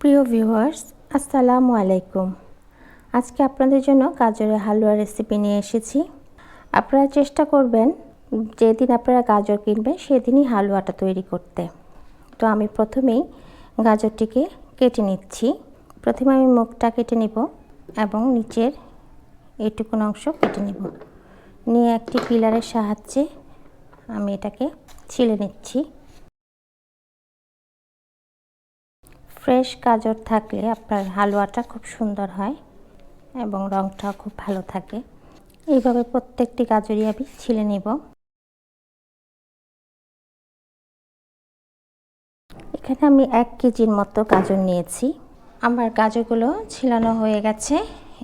প্রিয় ভিউয়ার্স, আসসালামু আলাইকুম। আজকে আপনাদের জন্য গাজরের হালুয়া রেসিপি নিয়ে এসেছি। আপনারা চেষ্টা করবেন যেদিন আপনারা গাজর কিনবেন সেদিনই হালুয়াটা তৈরি করতে। তো আমি প্রথমেই গাজরটিকে কেটে নিচ্ছি। প্রথমে আমি মুখটা কেটে নিব এবং নিচের এইটুকুন অংশ কেটে নিব। নিয়ে একটি পিলারের সাহায্যে আমি এটাকে ছিলে নিচ্ছি। ফ্রেশ গাজর থাকলে আপনার হালুয়াটা খুব সুন্দর হয় এবং রঙটাও খুব ভালো থাকে। এইভাবে প্রত্যেকটি গাজরই আমি ছিলে নেব। এখানে আমি 1 কেজির মতো গাজর নিয়েছি। আমার গাজরগুলো ছিলানো হয়ে গেছে।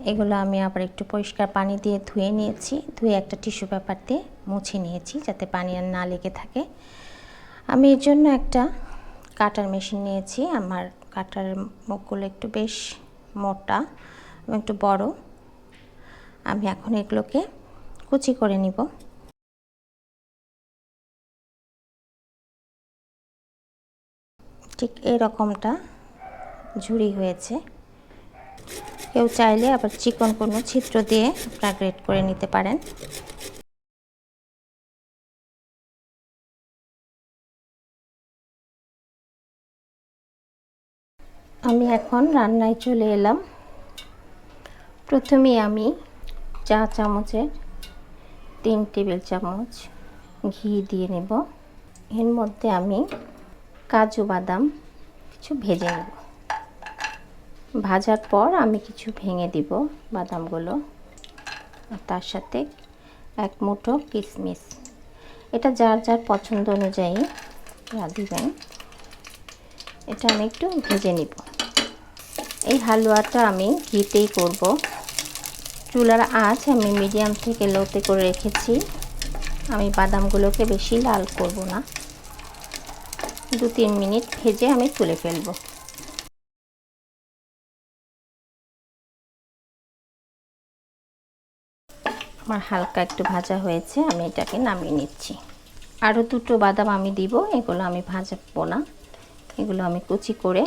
এগুলো আমি আবার একটু পরিষ্কার পানি দিয়ে ধুয়ে নিয়েছি। ধুয়ে একটা টিস্যু পেপার দিয়ে মুছে নিয়েছি যাতে পানি আর না লেগে থাকে। আমি এর জন্য একটা কাটার মেশিন নিয়েছি। আমার কাটার মুখগুলো একটু বেশ মোটা এবং একটু বড়। আমি এখন এগুলোকে কুচি করে নিব। ঠিক এই রকমটা ঝুরি হয়েছে। কেউ চাইলে আবার চিকন কোনো ছিদ্র দিয়ে আপনারা গ্রেট করে নিতে পারেন। আমি এখন রান্নায় চলে এলাম। প্রথমে আমি চা চামচের 3 টেবিল চামচ ঘি দিয়ে নেব। এর মধ্যে আমি কাজু বাদাম কিছু ভেজে নেব। ভাজার পর আমি কিছু ভেঙে দিব বাদামগুলো, আর তার সাথে 1 মুঠো কিশমিশ। এটা যার যার পছন্দ অনুযায়ী দিবেন। এটা আমি একটু ভেজে নিব। এই হালুয়াটা আমি ঘিতেই করব। চুলার আঁচ আমি মিডিয়াম থেকে লোতে করে রেখেছি। আমি বাদামগুলোকে বেশি লাল করব না, 2-3 মিনিট ভেজে আমি তুলে ফেলব। আমার হালকা একটু ভাজা হয়েছে, আমি এটাকে নামিয়ে নিচ্ছি। আরও 2টো বাদাম আমি দিব, এগুলো আমি ভাজবো না, এগুলো আমি কুচি করে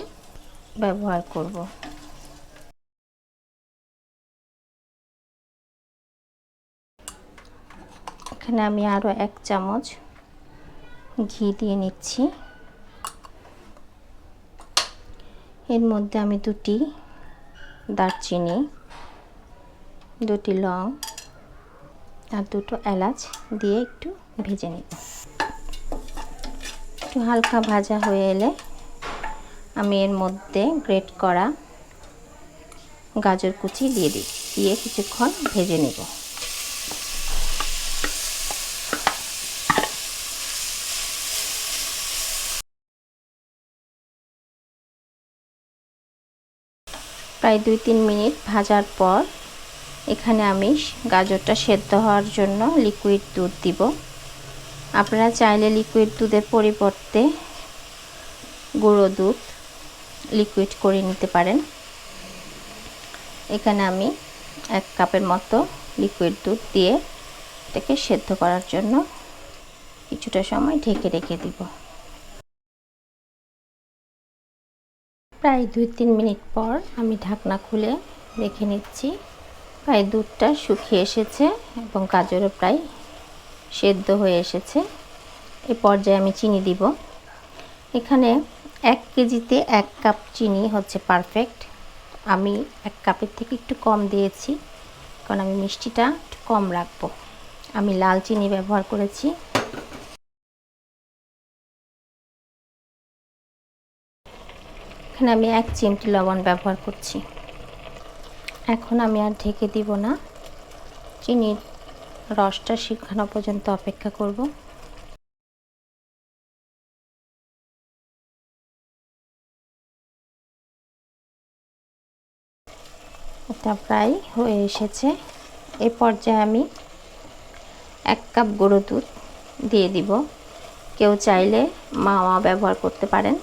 ব্যবহার করব। এখানে আমি আরও 1 চামচ ঘি দিয়ে নিচ্ছি। এর মধ্যে আমি 2টি দারচিনি, 2টি লং আর 2টো এলাচ দিয়ে একটু ভেজে নিব। একটু হালকা ভাজা হয়ে এলে আমি এর মধ্যে গ্রেট করা গাজর কুচি দিয়ে কিছুক্ষণ ভেজে নেব। প্রায় 2-3 মিনিট ভাজার পর এখানে আমি গাজরটা সেদ্ধ হওয়ার জন্য লিকুইড দুধ দিব। আপনারা চাইলে লিকুইড দুধের পরিবর্তে গুঁড়ো দুধ লিকুইড করে নিতে পারেন। এখানে আমি 1 কাপের মতো লিকুইড দুধ দিয়ে এটাকে সেদ্ধ করার জন্য কিছুটা সময় ঢেকে রেখে দিব। প্রায় 2-3 মিনিট পর আমি ঢাকনা খুলে দেখে নিচ্ছি। প্রায় দুধটা শুকিয়ে এসেছে এবং গাজরও প্রায় সেদ্ধ হয়ে এসেছে। এই পর্যায়ে আমি চিনি দিব। এখানে 1 কেজিতে 1 কাপ চিনি হচ্ছে পারফেক্ট। আমি 1 কাপের থেকে একটু কম দিয়েছি, কারণ আমি মিষ্টিটা একটু কম রাখবো। আমি লাল চিনি ব্যবহার করেছি। এখানে আমি 1 চিমটি লবণ ব্যবহার করছি। এখন আমি আর ঢেকে দিব না, চিনির রসটা শুকানো পর্যন্ত অপেক্ষা করব। এটা প্রায় হয়ে এসেছে। এই পর্যায়ে আমি 1 কাপ গুঁড়ো দুধ দিয়ে দিব। কেউ চাইলে মাওয়া ব্যবহার করতে পারেন।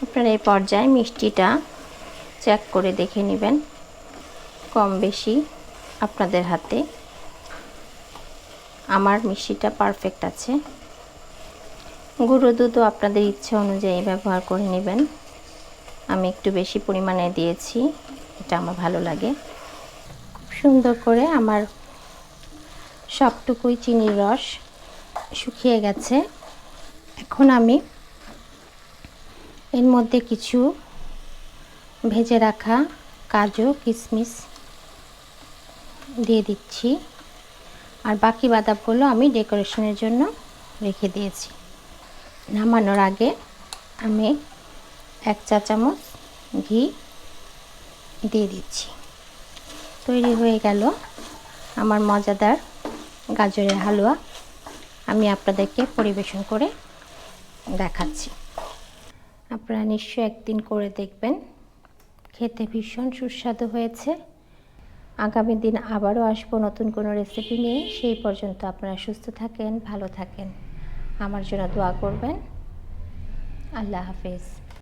আপনারা এই পর্যায়ে মিষ্টিটা চেক করে দেখে নেবেন। কম বেশি আপনাদের হাতে। আমার মিষ্টিটা পারফেক্ট আছে। গুঁড়ো দুধও আপনাদের ইচ্ছা অনুযায়ী ব্যবহার করে নেবেন। আমি একটু বেশি পরিমাণে দিয়েছি, এটা আমার ভালো লাগে। খুব সুন্দর করে আমার সবটুকুই চিনির রস শুকিয়ে গেছে। এখন আমি এর মধ্যে কিছু ভেজে রাখা কাজু কিশমিশ দিয়ে দিচ্ছি, আর বাকি বাদামগুলো আমি ডেকোরেশনের জন্য রেখে দিয়েছি। নামানোর আগে আমি 1 চা চামচ ঘি দিয়ে দিচ্ছি। তৈরি হয়ে গেল আমার মজাদার গাজরের হালুয়া। আমি আপনাদেরকে পরিবেশন করে দেখাচ্ছি। আপনারা নিশ্চয়ই একদিন করে দেখবেন, খেতে ভীষণ সুস্বাদু হয়েছে। আগামী দিন আবারও আসবো নতুন কোনো রেসিপি নিয়ে। সেই পর্যন্ত আপনারা সুস্থ থাকেন, ভালো থাকেন, আমার জন্য দোয়া করবেন। আল্লাহ হাফেজ।